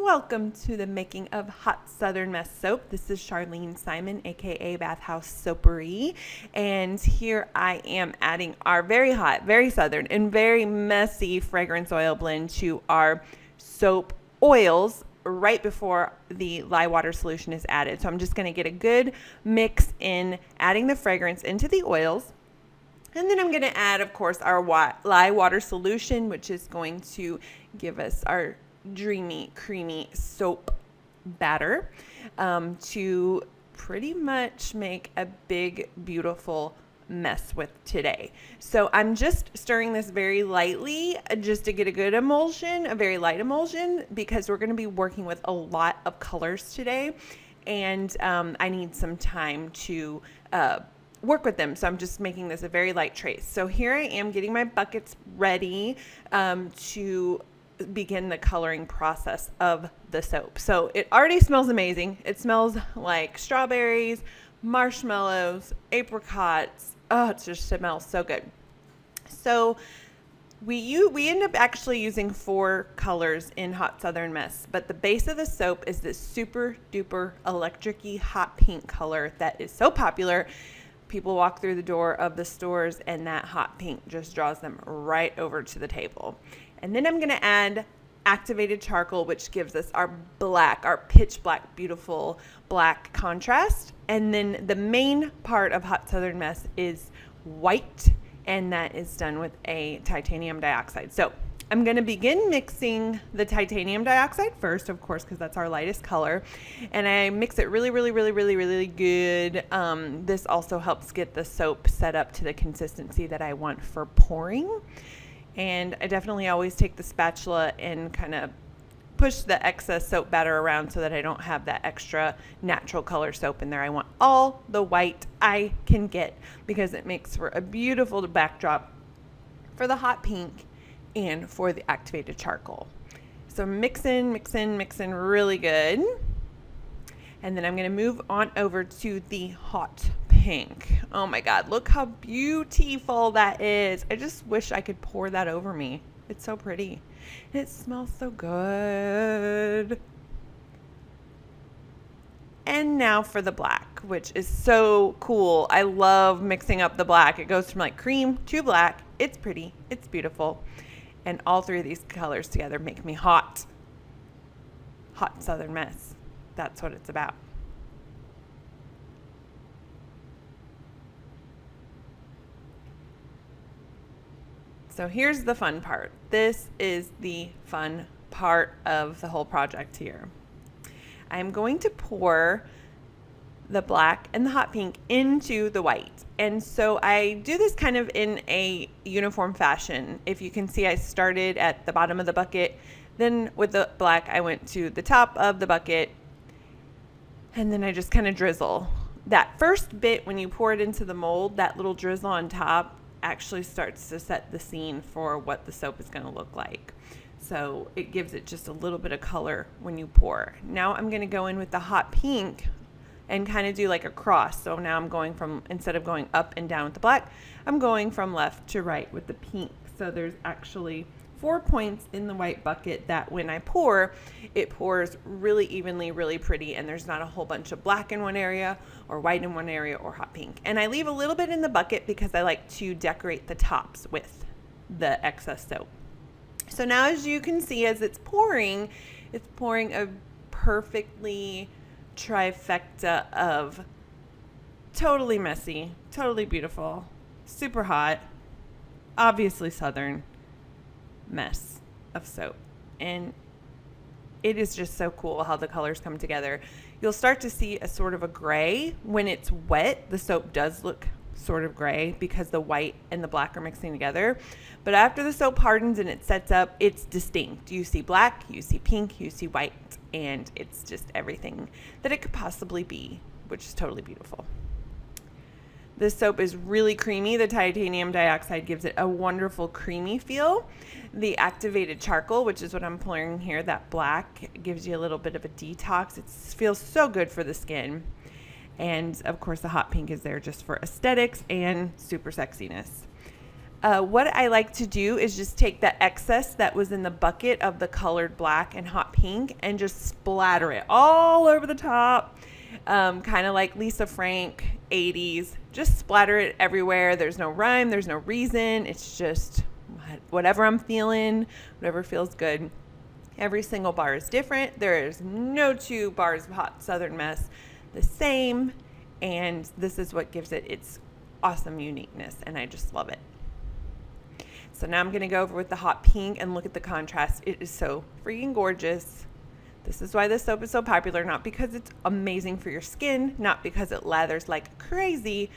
Welcome to the making of Hot Southern Mess Soap. This is Charlene Simon, aka Bathhouse Soapery, and here I am adding our very hot, very southern, and very messy fragrance oil blend to our soap oils right before the lye water solution is added. So I'm just going to get a good mix in adding the fragrance into the oils. And then I'm going to add, of course, our lye water solution, which is going to give us our dreamy, creamy soap batter to pretty much make a big, beautiful mess with today. So I'm just stirring this very lightly just to get a good emulsion, a very light emulsion, because we're going to be working with a lot of colors today. And I need some time to work with them. So I'm just making this a very light trace. So here I am getting my buckets ready to begin the coloring process of the soap. So it already smells amazing. It smells like strawberries, marshmallows, apricots. Oh, it just smells so good. So we end up actually using 4 colors in Hot Southern Mess, but the base of the soap is this super duper electric-y hot pink color that is so popular. People walk through the door of the stores and that hot pink just draws them right over to the table. And then I'm going to add activated charcoal, which gives us our black, our pitch black, beautiful black contrast. And then the main part of Hot Southern Mess is white, and that is done with a titanium dioxide. So I'm going to begin mixing the titanium dioxide first, of course, because that's our lightest color. And I mix it really, really, really, really, really good. This also helps get the soap set up to the consistency that I want for pouring. And I definitely always take the spatula and kind of push the excess soap batter around so that I don't have that extra natural color soap in there. I want all the white I can get because it makes for a beautiful backdrop for the hot pink and for the activated charcoal. So mix in really good. And then I'm going to move on over to the hot pink. Oh my God, look how beautiful that is. I just wish I could pour that over me. It's so pretty. And it smells so good. And now for the black, which is so cool. I love mixing up the black. It goes from like cream to black. It's pretty. It's beautiful. And all 3 of these colors together make me hot. Hot Southern Mess. That's what it's about. So here's the fun part. This is the fun part of the whole project here. I'm going to pour the black and the hot pink into the white. And so I do this kind of in a uniform fashion. If you can see, I started at the bottom of the bucket. Then with the black, I went to the top of the bucket. And then I just kind of drizzle. That first bit, when you pour it into the mold, that little drizzle on top actually starts to set the scene for what the soap is going to look like. So it gives it just a little bit of color when you pour. Now I'm going to go in with the hot pink and kind of do like a cross. So now I'm going from, instead of going up and down with the black, I'm going from left to right with the pink. So there's actually 4 points in the white bucket that when I pour, it pours really evenly, really pretty, and there's not a whole bunch of black in one area or white in one area or hot pink. And I leave a little bit in the bucket because I like to decorate the tops with the excess soap. So now, as you can see, as it's pouring a perfectly trifecta of totally messy, totally beautiful, super hot, obviously southern mess of soap. And it is just so cool how the colors come together. You'll start to see a sort of a gray. When it's wet, the soap does look sort of gray because the white and the black are mixing together. But after the soap hardens and it sets up, it's distinct. You see black, you see pink, you see white, and it's just everything that it could possibly be, which is totally beautiful. This soap is really creamy. The titanium dioxide gives it a wonderful creamy feel. The activated charcoal, which is what I'm pouring here, that black, gives you a little bit of a detox. It feels so good for the skin. And of course the hot pink is there just for aesthetics and super sexiness. What I like to do is just take that excess that was in the bucket of the colored black and hot pink and just splatter it all over the top, kind of like Lisa Frank 80s. Just splatter it everywhere. There's no rhyme, there's no reason. It's just whatever I'm feeling, whatever feels good. Every single bar is different. There is no two bars of Hot Southern Mess the same, and this is what gives it its awesome uniqueness, and I just love it. So now I'm going to go over with the hot pink and look at the contrast. It is so freaking gorgeous. This is why this soap is so popular, not because it's amazing for your skin, not because it lathers like crazy,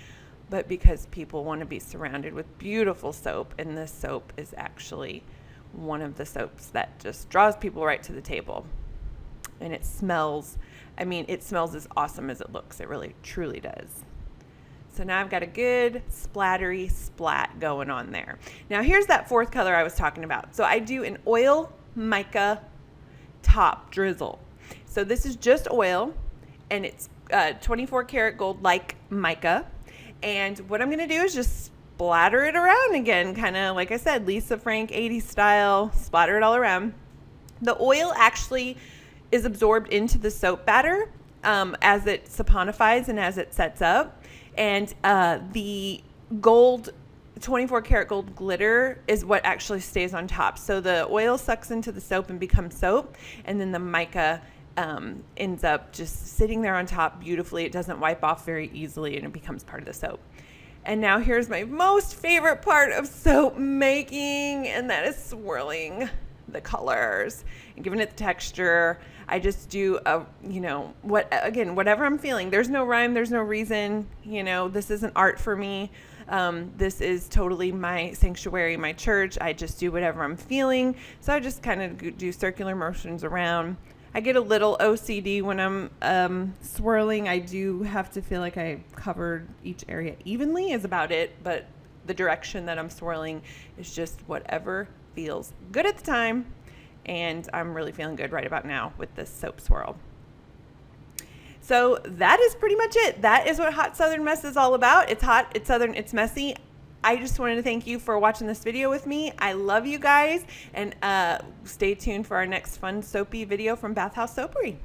but because people want to be surrounded with beautiful soap, and this soap is actually one of the soaps that just draws people right to the table. And it smells, I mean, it smells as awesome as it looks. It really, truly does. So now I've got a good splattery splat going on there. Now here's that fourth color I was talking about. So I do an oil mica top drizzle. So this is just oil, and it's 24 karat gold like mica. And what I'm going to do is just splatter it around again, kind of like I said, Lisa Frank 80s style, splatter it all around. The oil actually is absorbed into the soap batter as it saponifies and as it sets up. And the gold, 24 karat gold glitter is what actually stays on top. So the oil sucks into the soap and becomes soap, and then the mica ends up just sitting there on top beautifully. It doesn't wipe off very easily, and it becomes part of the soap. And now here's my most favorite part of soap making, and that is swirling the colors and giving it the texture. I just do whatever I'm feeling. There's no rhyme, there's no reason. This isn't art for me. This is totally my sanctuary, my church. I just do whatever I'm feeling. So I just kind of do circular motions around. I get a little OCD when I'm swirling. I do have to feel like I covered each area evenly is about it, but the direction that I'm swirling is just whatever feels good at the time, and I'm really feeling good right about now with this soap swirl. So that is pretty much it. That is what Hot Southern Mess is all about. It's hot, it's southern, it's messy. I just wanted to thank you for watching this video with me. I love you guys, and stay tuned for our next fun soapy video from Bathhouse Soapery.